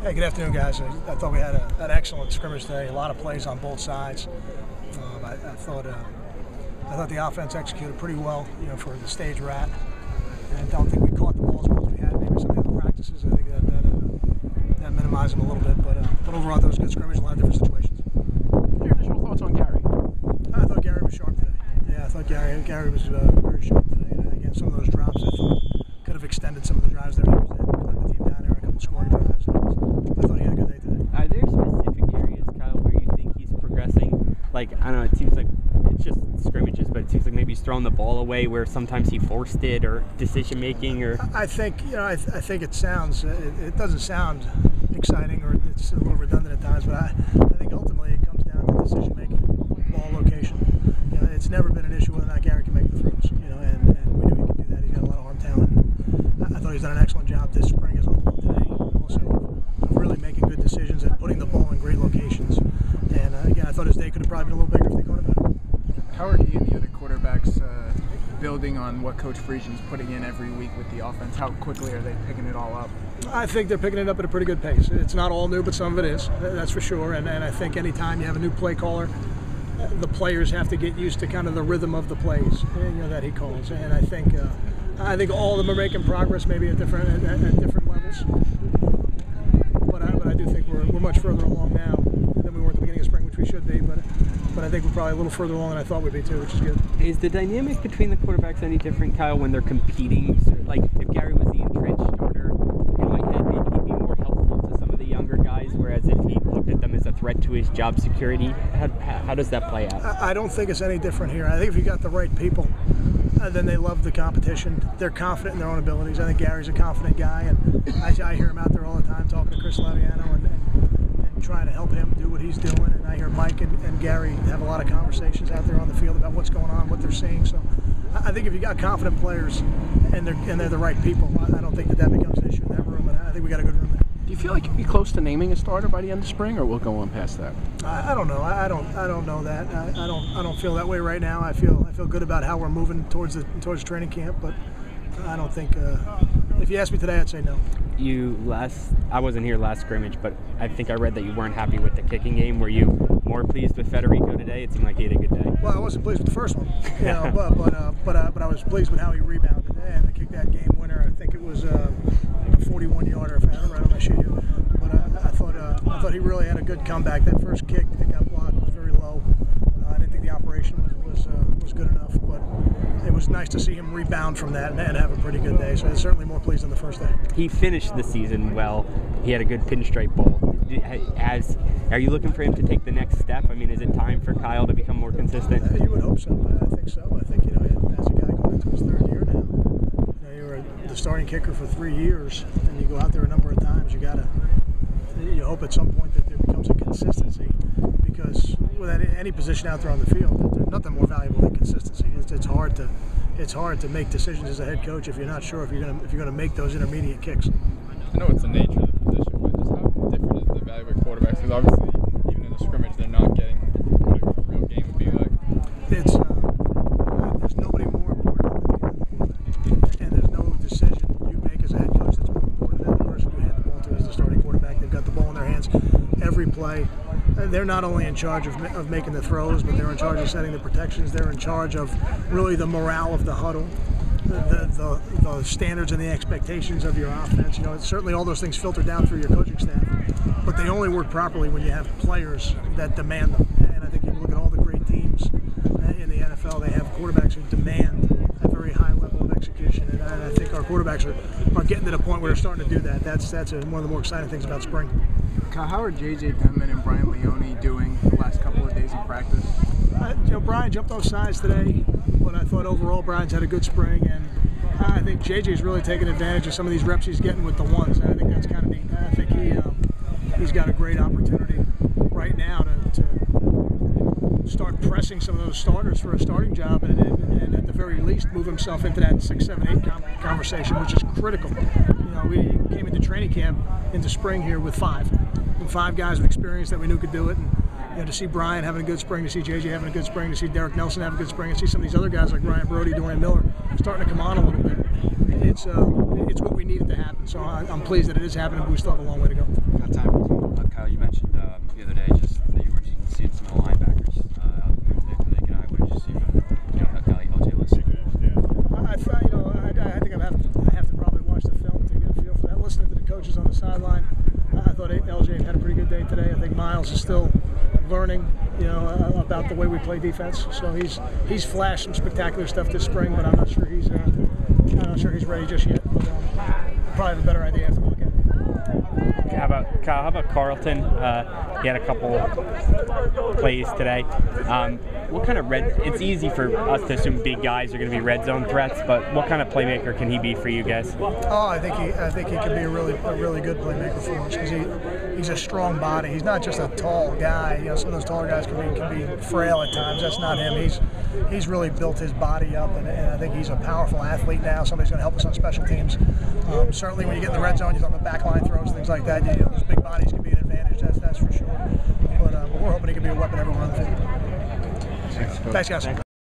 Hey, good afternoon, guys. I thought we had an excellent scrimmage today. A lot of plays on both sides. I thought the offense executed pretty well, for the stage we're at. And I don't think we caught the ball as well as we had. Maybe some of the other practices. I think that minimized them a little bit. But overall, that was a good scrimmage. A lot of different situations. What are your initial thoughts on Gary? I thought Gary was sharp today. Yeah, I thought Gary was very sharp today. And again, some of those drops I thought could have extended some of the drives that he was in. He led the team down there in a couple scoring drives. I thought he had a good day today. Are there specific areas, Kyle, where you think he's progressing? Like, I don't know, it seems like it's just scrimmages, but it seems like maybe he's throwing the ball away where sometimes he forced it, or decision making, or. I think I think it sounds it doesn't sound exciting, or it's a little redundant at times, but I think ultimately it comes down to decision making, ball location. It's never been an issue whether or not Gary can make the throws. And we knew he could do that. He's got a lot of arm talent. I thought he's done an excellent job this spring as a whole today, also of really making good decisions and putting the ball in great locations. And again, I thought his day could have probably been a little bigger if they caught it better. How are he and the other quarterbacks building on what Coach Friesian's putting in every week with the offense? How quickly are they picking it all up? I think they're picking it up at a pretty good pace. It's not all new, but some of it is. That's for sure. And I think anytime you have a new play caller, the players have to get used to kind of the rhythm of the plays, that he calls. And I think all of them are making progress, maybe at different levels. But I do think we're much further along now than we were at the beginning of spring, which we should be. But I think we're probably a little further along than I thought we'd be too, which is good. Is the dynamic between the quarterbacks any different, Kyle, when they're competing? Like, if Gary was the entrenched starter, in my head, maybe he'd be more helpful to some of the younger guys, whereas if he looked at them as a threat to his job security, how does that play out? I don't think it's any different here. I think if you got the right people, then they love the competition. They're confident in their own abilities. I think Gary's a confident guy, and I hear him out there all the time talking to Chris Laviano and trying to help him do what he's doing. And I hear Mike and Gary have a lot of conversations out there on the field about what's going on, what they're seeing. So I think if you got confident players and they're the right people, I don't think that becomes an issue in that room. And I think we got a good room there. Do you feel like you'll be close to naming a starter by the end of spring, or we'll go on past that? I don't know. I don't know that. I don't feel that way right now. I feel good about how we're moving towards training camp, but I don't think. If you asked me today, I'd say no. I wasn't here last scrimmage, but I think I read that you weren't happy with the kicking game. Were you more pleased with Federico today? It seemed like he had a good day. Well, I wasn't pleased with the first one, but I was pleased with how he rebounded and kicked that game winner. I think it was a 41-yarder, if I had it right on my sheet here. But I thought he really had a good comeback. That first kick that got blocked was very low. I didn't think the operation was good enough, but it was nice to see him rebound from that and have a pretty good day. So I was certainly more pleased than the first day. He finished the season well. He had a good pinstripe bowl. Are you looking for him to take the next step? I mean, is it time for Kyle to become more consistent? You would hope so. I think so. I think as a guy going into his third year now, you were the starting kicker for 3 years, and you go out there a number of times. You hope at some point that there becomes a consistency, because with any position out there on the field, there's nothing more valuable than consistency. It's hard to make decisions as a head coach if you're not sure if you're going to make those intermediate kicks. I know it's the nature of the position, but just how different is the value of quarterbacks? Because obviously, even in the scrimmage, they're not getting what a real game would be like. There's nobody more important than the quarterback, and there's no decision you make as a head coach that's more important than the person you hand the ball to as the starting quarterback. They've got the ball in their hands every play. They're not only in charge of making the throws, but they're in charge of setting the protections. They're in charge of really the morale of the huddle, the standards and the expectations of your offense. Certainly all those things filter down through your coaching staff, but they only work properly when you have players that demand them. And I think if you look at all the great teams in the NFL, they have quarterbacks who demand a very high level of execution. And I think our quarterbacks are getting to the point where they're starting to do that. That's one of the more exciting things about spring. How are J.J. Denman and Brian Leone doing the last couple of days of practice? Brian jumped those sides today, but I thought overall Brian's had a good spring, and I think J.J.'s really taking advantage of some of these reps he's getting with the ones, and I think that's kind of neat. I think he's got a great opportunity right now to start pressing some of those starters for a starting job, and at the very least move himself into that 6, 7, 8 conversation, which is critical. We came into training camp into spring here with 5 guys with experience that we knew could do it, and to see Brian having a good spring, to see JJ having a good spring, to see Derek Nelson having a good spring, and see some of these other guys like Ryan Brody, Dorian Miller starting to come on a little bit. It's what we needed to happen. So I'm pleased that it is happening, but we still have a long way to go. Got time. I thought LJ had a pretty good day today. I think Miles is still learning, about the way we play defense. So he's flashed some spectacular stuff this spring, but I'm not sure he's ready just yet. But, probably have a better idea after we look at it. How about Carlton? He had a couple plays today. What kind of it's easy for us to assume big guys are going to be red zone threats, but what kind of playmaker can he be for you guys? Oh, I think he could be a really good playmaker for us because he's a strong body. He's not just a tall guy. Some of those taller guys can be frail at times. That's not him. He's really built his body up, and I think he's a powerful athlete now. Somebody's going to help us on special teams. Certainly, when you get in the red zone, you talk about backline throws, things like that. Those big bodies can be an advantage. That's for sure. But we're hoping he can be a weapon everywhere on the field. Thanks, guys.